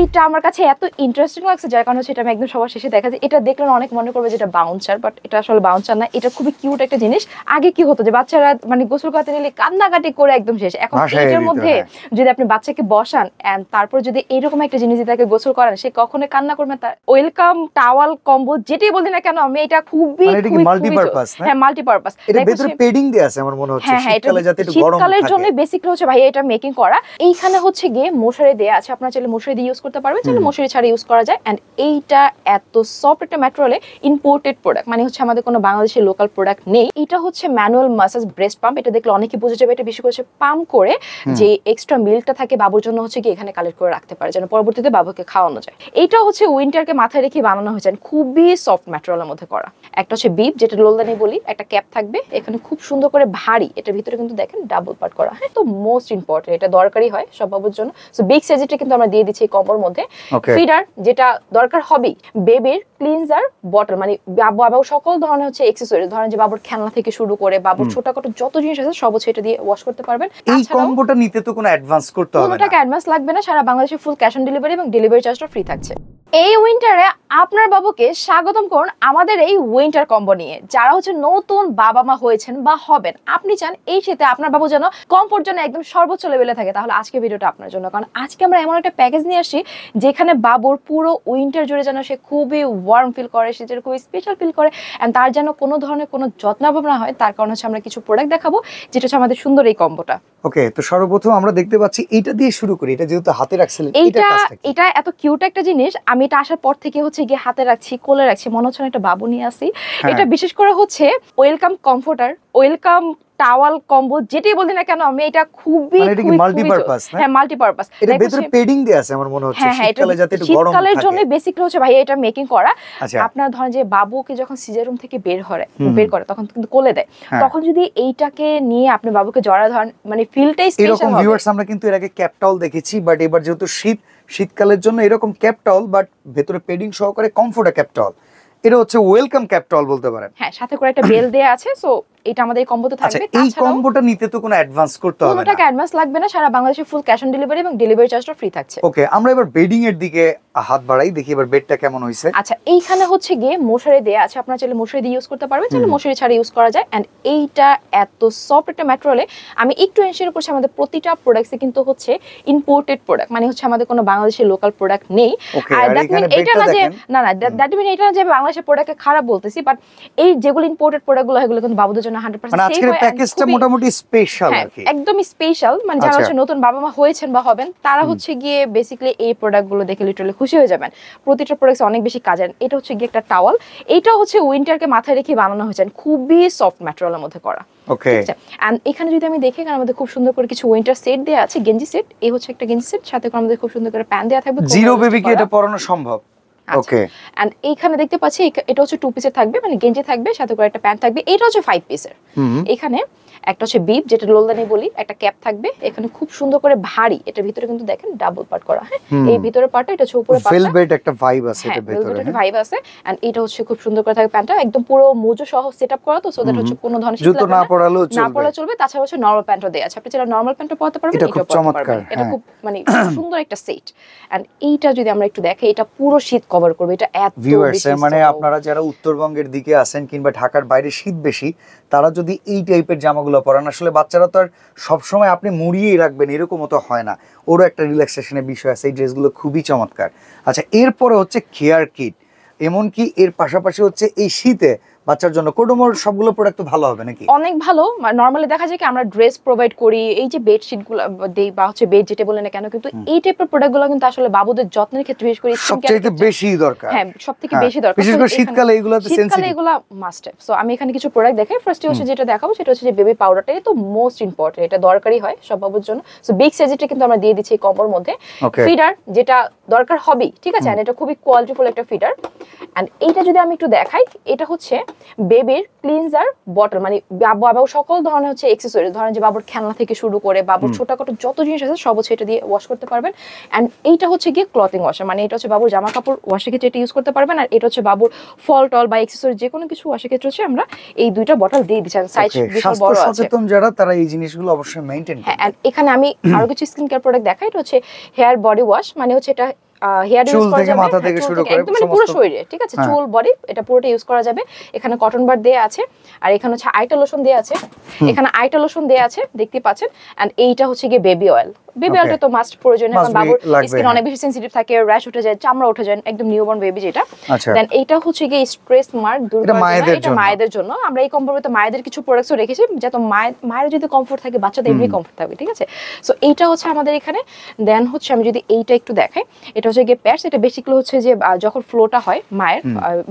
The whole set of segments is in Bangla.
এইটা আমার কাছে এত ইন্টারেস্টিং লাগছে যার কারণে সেটা আমি একদম সবার শেষে দেখা যায়। এটা দেখলে অনেক মনে করবে যেটা বাউন্সার, বাট এটা আসলে বাউন্সার না, এটা খুবই কিউট একটা জিনিস। আগে কি হতো যে বাচ্চারা মানে গোসল করতে নিলে কান্নাকাটি করে একদম শেষ। এখন এটার মধ্যে যদি আপনি বাচ্চাকে বসান এন্ড তারপর যদি এরকম একটা জিনিস দিয়ে তাকে গোসল করান, সে কখনো কান্না করবে না। তার ওয়েলকাম টাওয়াল কম্বো যেটাই বলি না কেন, আমি এটা খুবই মাল্টিপারপাস না? হ্যাঁ মাল্টিপারপাস। এর ভিতরে পেডিং দেয়া আছে আমার মনে হচ্ছে, শীতকালে যাতে একটু গরম থাকে। শীতকালের জন্য বেসিক্যালি হচ্ছে ভাই এটা মেকিং করা। এইখানে হচ্ছে গিয়ে মশারি দেয়া আছে, আপনারা চাইলে মশারি দিয়ে ইউজ করতে পারবেন, চাইলে মশারি ছাড়া ইউজ করা যায়। এন্ড এইটা এত সফট একটা ম্যাটেরিয়ালে ইম্পোর্টেড প্রোডাক্ট, মানে হচ্ছে আমাদের কোনো বাংলাদেশের লোকাল প্রোডাক্ট নেই। এটা হচ্ছে ম্যানুয়াল মাসাজ ব্রেস্ট পাম্প। এটা দেখলে অনেকে বুঝে যাবে এটা বেশি করে পাম্প করে যে এক্সট্রা মিল্কটা থাকে বাবুর জন্য হচ্ছে কি এখানে কালেক্ট করে রাখতে পারে যেন পরবর্তীতে বাবুকে খাওয়ানো যায়। এটা হচ্ছে উইন্টারকে মাথায় রেখে বানানো হয়েছে, খুবই সফট ম্যাটেরিয়ালের মধ্যে করা। একটা হচ্ছে বিপ, যেটা লোলদানি বলি, একটা ক্যাপ থাকবে এখানে খুব সুন্দর করে ভারী। এটার ভিতরে কিন্তু দেখেন ডাবল পার্ট করা। হ্যাঁ, তো মোস্ট ইম্পর্টেন্ট, এটা দরকারি হয় সব বাবুর জন্য। সো বিগ সাইজেরটা কিন্তু আমরা দিয়ে দিচ্ছি এই কম্বোর মধ্যে। ফিডার যেটা দরকার হবেই, বেবির ক্লিনজার বটল, মানে বাবু সকল ধরনের হচ্ছে অ্যাকসেসরিজ, ধরেন যে বাবুর খেলনা থেকে শুরু করে বাবুর ছোটখাটো যত জিনিস আছে সব হচ্ছে এটা দিয়ে ওয়াশ করতে পারবেন। এই কম্বোটা নিতে তো কোনো অ্যাডভান্স করতে হবে না, কোনো টাকা অ্যাডভান্স লাগবে না। সারা বাংলাদেশে ফুল ক্যাশ অন ডেলিভারি এবং ডেলিভারি চার্জটা ফ্রি থাকছে। এই উইন্টারে আপনার বাবুকে স্বাগতম করুন আমাদের এই উইন্টার কম্বো নিয়ে। যারা হচ্ছে নতুন বাবা মা হয়েছেন বা হবেন, আপনি চান এই শীতে আপনার বাবু যেন কমফোর্ট জন্য একদম সর্বোচ্চ লেভেলে থাকে, তাহলে আজকে ভিডিওটা আপনার জন্য। কারণ আজকে আমরা এমন একটা প্যাকেজ নিয়ে আসি যেখানে বাবুর পুরো উইন্টার জুড়ে যেন সে খুবই ওয়ার্ম ফিল করে, সে যেন খুবই স্পেশাল ফিল করে, এন্ড তার যেন কোনো ধরনের কোনো যত্নাভাব না হয়। তার কারণে হচ্ছে আমরা কিছু প্রোডাক্ট দেখাবো যেটা হচ্ছে আমাদের সুন্দর এই কম্বোটা। ওকে, তো সর্বপ্রথম আমরা দেখতে পাচ্ছি এইটা দিয়ে শুরু করি। এটা যেহেতু হাতে রাখছিলেন, এটা এত কিউট একটা জিনিস। আমি এটা আসার পর থেকে হচ্ছে গিয়ে হাতে রাখছি, কোলে রাখছি, মনে হচ্ছে একটা বাবু নিয়ে আসি। এটা বিশেষ করে হচ্ছে welcome comforter, welcome towel combo যেটাই বলি না কেন, আমি এটা খুবই মাল্টিপারপাস না? হ্যাঁ মাল্টিপারপাস। এর ভিতরে পেডিং দেয়া আছে আমার মনে হচ্ছে, শীতকালে যাতে একটু গরম থাকে। শীতকালের জন্য বেসিক্যালি হচ্ছে ভাই এটা মেকিং করা। আপনারা ধরেন যে বাবুকে যখন সিজার রুম থেকে বের করে তখন কিন্তু কোলে দেয়, তখন যদি এইটাকে নিয়ে আপনি বাবুকে জড়া ধরেন, মানে ফিলটাই স্পেশাল হবে। এরকম ভিউয়ার্স আমরা কিন্তু এর আগে ক্যাপটাউল দেখেছি, বাট এবার যেহেতু শীতকালের জন্য এরকম ক্যাপটাউল, বাট ভেতরে পেডিং সহকারে কমফোর্টার ক্যাপটাউল। এটা হচ্ছে ওয়েলকাম ক্যাপটাউল বলতে পারেন। হ্যাঁ, সাথে করে একটা বেল দেয়া আছে। সো এটা আমাদের এই কম্বোতে থাকবে। এই কম্বোটা নিতে তো কোনো অ্যাডভান্স করতে হবে না, কোনো টাকা অ্যাডভান্স লাগবে না। সারা বাংলাদেশে ফুল ক্যাশ অন ডেলিভারি এবং ডেলিভারি চার্জটা ফ্রি থাকছে। ওকে, আমরা এবার বেডিং এর দিকে হাত বাড়াই, দেখি এবার বেডটা কেমন হইছে। আচ্ছা, এইখানে হচ্ছে গিয়ে মশারি দেয়া আছে, আপনারা চাইলে মশারি দিয়ে ইউজ করতে পারবেন, চাইলে মশারি ছাড়া ইউজ করা যায়। এন্ড এইটা এত সফট একটা ম্যাটেরিয়ালে আমি একটু এনশিওর করছি আমাদের প্রতিটা প্রোডাক্টসে কিন্তু হচ্ছে ইম্পোর্টেড প্রোডাক্ট, মানে হচ্ছে আমাদের কোনো বাংলাদেশের লোকাল প্রোডাক্ট নেই। আর দ্যাট মিন এটা না যে দ্যাট মিন এটা না যে বাংলাদেশের প্রোডাক্টকে খারাপ বলতেছি, বাট এই যেগুলো ইম্পোর্টেড প্রোডাক্টগুলো এগুলো কিন্তু বাবুদের জন্য 100% মানে আজকের প্যাকেজটা মোটামুটি স্পেশাল আর কি, একদম স্পেশাল। মানে যারা হচ্ছে নতুন বাবা মা হয়েছেন বা হবেন, তারা হচ্ছে গিয়ে বেসিক্যালি এই প্রোডাক্টগুলো দেখে লিটারালি খুশি হয়ে যাবেন। প্রতিটা প্রোডাক্টস অনেক বেশি কাজের। এটা হচ্ছে গিয়ে একটা টাওয়াল, এটা হচ্ছে উইন্টারকে মাথায় রেখে বানানো হয়েছে, খুবই সফট ম্যাটেরিয়ালের মধ্যে করা। ওকে, এন্ড এখানে যদি আমি দেখি, কারণ আমাদের খুব সুন্দর করে কিছু উইন্টার সেট দেয়া আছে, গেঞ্জি সেট। এই হচ্ছে একটা গেঞ্জি সেট, সাথে করে আমাদের খুব সুন্দর করে প্যান্ট দেয়া থাকবে। জিরো বেবিকে এটা পরানো সম্ভব। ওকে, এন্ড এইখানে দেখতে পাচ্ছি এটা হচ্ছে 2 পিসের থাকবে, মানে গেঞ্জি থাকবে, সাথে করে একটা প্যান্ট থাকবে। এটা হচ্ছে 5 পিসের। এখানে একটা হচ্ছে বিপ, যেটা লোলদানি বলি, একটা ক্যাপ থাকবে এখানে খুব সুন্দর করে ভারী। এটার ভিতরে কিন্তু দেখেন ডাবল পার্ট করা। হ্যাঁ, এই ভিতরের পার্টটা, এটা হচ্ছে উপরের পার্টটা, ভেলভেট একটা ভাইব আছে এর ভিতরে, ভেলভেট একটা ভাইব আছে। এন্ড এটা হচ্ছে খুব সুন্দর করে থাকবে প্যান্টটা, একদম পুরো মোজো সহ সেটআপ করা, তো সো দ্যাট হচ্ছে কোনো ধরনের জুতো না পরালেও চলবে। তাছাড়া হচ্ছে নরমাল প্যান্টও দেয়া আছে, আপনি চাইলে নরমাল প্যান্টও পরতে পারবেন, এটা খুব চমৎকার। এটা খুব মানে সুন্দর একটা সেট। এন্ড এইটা যদি আমরা একটু দেখি, এটা পুরো শীত কভার করবে। এটা এত ভিউয়ার্স, মানে আপনারা যারা উত্তরবঙ্গের দিকে আছেন কিংবা ঢাকার বাইরে শীত বেশি, তারা যদি এই টাইপের জামাগুলো পরান, আসলে বাচ্চারা তো আর সবসময় আপনি মুড়িয়েই রাখবেন এরকমও তো হয় না, ওরও একটা রিল্যাক্সেশনের বিষয় আছে। এই ড্রেসগুলো খুবই চমৎকার। আচ্ছা, এরপরে হচ্ছে কেয়ার কিট, এমনকি এর পাশাপাশি হচ্ছে এই শীতে বাচ্চার জন্য কোডোমোর সবগুলো প্রোডাক্ট তো ভালো হবে নাকি? অনেক ভালো। নরমালি দেখা যায় কি আমরা ড্রেস প্রোভাইড করি, এই যে বেডশিটগুলো দেই বা হচ্ছে বেড যেটা বলে না কেন, কিন্তু এই টাইপের প্রোডাক্টগুলো কিন্তু আসলে বাবুদের যত্নের ক্ষেত্রে বিশেষ করে সবচেয়ে বেশি দরকার। হ্যাঁ, সবথেকে বেশি দরকার, বিশেষ করে শীতকালে এগুলোতে সেনসিটিভ, শীতকালে এগুলো মাস্ট হ্যাভ। সো আমি এখানে কিছু প্রোডাক্ট দেখাই। ফার্স্টে হচ্ছে যেটা দেখাবো সেটা হচ্ছে যে বেবি পাউডারটা। এটা তো মোস্ট ইম্পর্টেন্ট, এটা দরকারি হয় সব বাবুর জন্য। সো বিগ সাইজেরটা কিন্তু আমরা দিয়ে দিচ্ছি এই কম্বোর মধ্যে। ফিডার যেটা দরকার হবেই, ঠিক আছে, এটা খুবই কোয়ালিটিফুল একটা ফিডার। এন্ড এইটা যদি আমি একটু দেখাই, এটা হচ্ছে বেবির ক্লিনজার বটল, মানে বাবু সকল ধরনের হচ্ছে অ্যাকসেসরিজ, ধরেন যে বাবুর খেলনা থেকে শুরু করে বাবুর ছোটখাটো যত জিনিস আছে সব হচ্ছে এটা দিয়ে ওয়াশ করতে পারবেন। এন্ড এইটা হচ্ছে গিয়ে ক্লথিং ওয়াশার, মানে এটা হচ্ছে বাবুর জামা কাপড় ওয়াশের ক্ষেত্রে এটা ইউজ করতে পারবেন। আর এটা হচ্ছে বাবুর ফল টল বা অ্যাকসেসরি যে কোনো কিছু ওয়াশের ক্ষেত্রে হচ্ছে আমরা এই দুইটা বটল দিয়ে দিচ্ছি। সাইজ বিশাল বড় আছে। সচেতন যারা, তারা এই জিনিসগুলো অবশ্যই মেইনটেইন করবে। হ্যাঁ, এন্ড এখানে আমি আরো কিছু স্কিন কেয়ার প্রোডাক্ট দেখাই। এটা হচ্ছে হেয়ার বডি ওয়াশ, মানে হচ্ছে এটা হেয়ার ইউজ চুল করা থেকে যাবে, মাথা থেকে চুল শুরু করে একদম মানে পুরো সমস্ত- শরীরে, ঠিক আছে, হ্যাঁ। চুল বডি এটা পুরোটা ইউজ করা যাবে। এখানে কটন বার দেয়া আছে, আর এখানে হচ্ছে আইটা লোশন দেয়া আছে, এখানে আইটা লোশন দেয়া আছে দেখতে পাচ্ছেন। এন্ড এইটা হচ্ছে গিয়ে বেবি অয়েল। বেবি অয়েলটা তো মাস্ট প্রয়োজন, Must কারণ be বাবুর লাগবে, স্কিন হ্যাঁ। অনেক বেশি সেনসিটিভ থাকে, র্যাশ উঠে যায়, চামড়া উঠে যায়, একদম নিউবর্ন বেবি যেটা। আচ্ছা দেন এইটা হচ্ছে গিয়ে স্ট্রেস মার্ক দূর এটা করার জন্য, মায়েদের এটা জন্য। মায়েদের জন্য। আমরা এই কোম্পানিতে মায়েদের কিছু প্রোডাক্টসও রেখেছি, যাতে মায়ের যদি কমফোর্ট থাকে বাচ্চাদের এমনি কমফোর্ট থাকবে, ঠিক আছে। সো এইটা হচ্ছে আমাদের এখানে। দেন হচ্ছে আমি যদি এইটা একটু দেখাই, এটা হচ্ছে গিয়ে প্যাডস। এটা বেসিক্যালি হচ্ছে যে যখন ফ্লোটা হয় মায়ের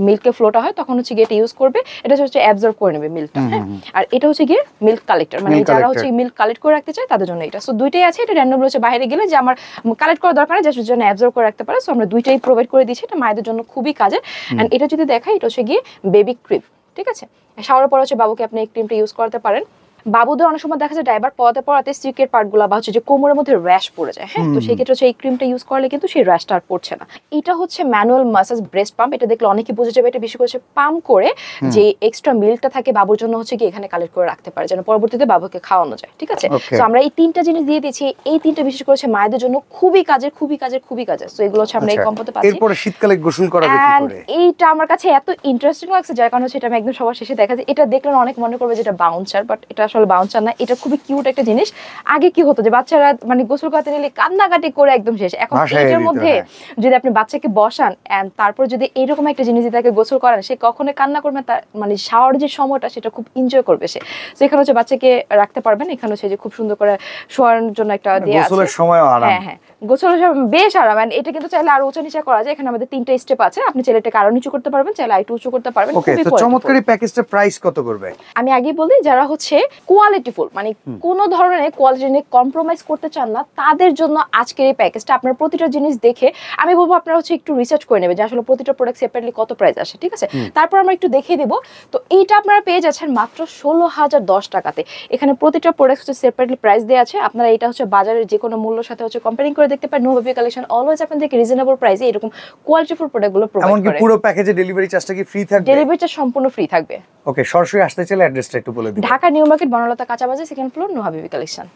মিল্কের ফ্লোটা হয়, তখন হচ্ছে গিয়ে এটা ইউজ করবে, এটা হচ্ছে অ্যাবজর্ব করে নেবে মিল্কটা, হ্যাঁ। আর এটা হচ্ছে গিয়ে মিল্ক কালেক্টর, মানে Milk যারা collector। হচ্ছে মিল্ক কালেক্ট করে রাখতে চায় তাদের জন্য এটা। সো দুইটাই আছে, এটা র্যান্ডমলি হচ্ছে বাইরে গেলে যে আমার কালেক্ট করা দরকার নেই, জাস্ট জন্য অ্যাবজর্ব করে রাখতে পারে। সো আমরা দুইটাই প্রোভাইড করে দিচ্ছি, এটা মায়েদের জন্য খুবই কাজের। এন্ড এটা যদি দেখাই, এটা হচ্ছে গিয়ে বেবি ক্রিম, ঠিক আছে। শাওয়ারের পর হচ্ছে বাবুকে আপনি এই ক্রিমটা ইউজ করতে পারেন। বাবুদের অনেক সময় দেখা যায় ডাইপার পরাতে পরাতে সিকের পার্টগুলো বা হচ্ছে যে কোমরের মধ্যে র্যাশ পড়ে যায়, হ্যাঁ। তো সেই ক্ষেত্রে হচ্ছে এই ক্রিমটা ইউজ করলে কিন্তু সেই র্যাশটা আর পড়ছে না। এটা হচ্ছে ম্যানুয়াল মাসাজ ব্রেস্ট পাম্প। এটা দেখলে অনেকে বুঝে যাবে, এটা বেশি করে পাম্প করে যে এক্সট্রা মিল্কটা থাকে বাবুর জন্য হচ্ছে কি এখানে কালেক্ট করে রাখতে পারে, যেন পরবর্তীতে বাবুকে খাওয়ানো যায়, ঠিক আছে। Okay. তো আমরা এই তিনটা জিনিস দিয়ে দিয়েছি, এই তিনটা বিশেষ করে হচ্ছে মায়েদের জন্য খুবই কাজের, খুবই কাজের, খুবই কাজের। তো এগুলো হচ্ছে আমরা এই আচ্ছা, কোম্পানিতে পাচ্ছি। এরপরে শীতকালে গোসল করাবে কি And করে? এইটা আমার কাছে এত ইন্টারেস্টিং লাগছে, যার কারণে হচ্ছে এটা আমি একদম সবার শেষে দেখা যায়। এটা দেখলে অনেক মনে করবে যে এটা বাউন্সার, বাট এটা আসলে বাউন্সার না, এটা খুবই কিউট একটা জিনিস। আগে কি হতো যে বাচ্চারা মানে গোসল করতে নিলে কান্নাকাটি করে একদম শেষ। এখন ভাসায় এটার দিত, মধ্যে হ্যাঁ। যদি আপনি বাচ্চাকে বসান এন্ড তারপর যদি এইরকম একটা জিনিস দিয়ে তাকে গোসল করান, সে কখনো কান্না করবে না, তার মানে শাওয়ার যে সময়টা সেটা খুব এনজয় করবে সে। তো এখানে হচ্ছে বাচ্চাকে রাখতে পারবেন, এখানে হচ্ছে যে খুব সুন্দর করে শোয়ার জন্য একটা দেয়া আছে। গোসলের সময়ও আরাম। হ্যাঁ হ্যাঁ, গোসলের সময় বেশ আরাম। And এটা কিন্তু চাইলে আরো উঁচু নিচে করা যায়। এখানে আমাদের 3টা স্টেপ আছে, আপনি চাইলে এটাকে আরো নিচু করতে পারবেন, চাইলে আরেকটু উঁচু করতে পারবেন। ওকে, খুবই তো qualityful। চমৎকার এই প্যাকেজটা প্রাইস কত করবে? আমি আগেই বলি, যারা হচ্ছে কোয়ালিটিফুল মানে কোনো ধরনের কোয়ালিটি নিয়ে কম্প্রোমাইজ করতে চান না, তাদের জন্য আজকের এই প্যাকেজটা। আপনার প্রতিটা জিনিস দেখে আমি বলবো আপনারা হচ্ছে একটু রিসার্চ করে নেবে যে আসলে প্রতিটা প্রোডাক্ট সেপারেটলি কত প্রাইস আসে, ঠিক আছে। তারপর আমরা একটু দেখিয়ে দেবো। তো এইটা আপনারা পেয়ে যাচ্ছেন মাত্র 16,010 টাকাতে। এখানে প্রতিটা প্রোডাক্ট হচ্ছে সেপারেটলি প্রাইস দেওয়া আছে। আপনারা এটা হচ্ছে বাজারের যে কোনো মূল্যের সাথে হচ্ছে কম্পেয়ারিং করে দেখতে পারেন। নোভাবি কালেকশন অলওয়েজ আপনাদেরকে রিজনেবল প্রাইসে এরকম কোয়ালিটিফুল প্রোডাক্টগুলো প্রোভাইড এমনকি করে। পুরো প্যাকেজে ডেলিভারি চার্জটা কি ফ্রি থাকবে? ডেলিভারিটা সম্পূর্ণ ফ্রি থাকবে। ওকে, সরাসরি আসতে চাইলে অ্যাড্রেসটা একটু বলে দিন। ঢাকা নিউ মার্কেট, বনলতা কাঁচা বাজার, 2nd ফ্লোর, নোহাবিবি কালেকশন।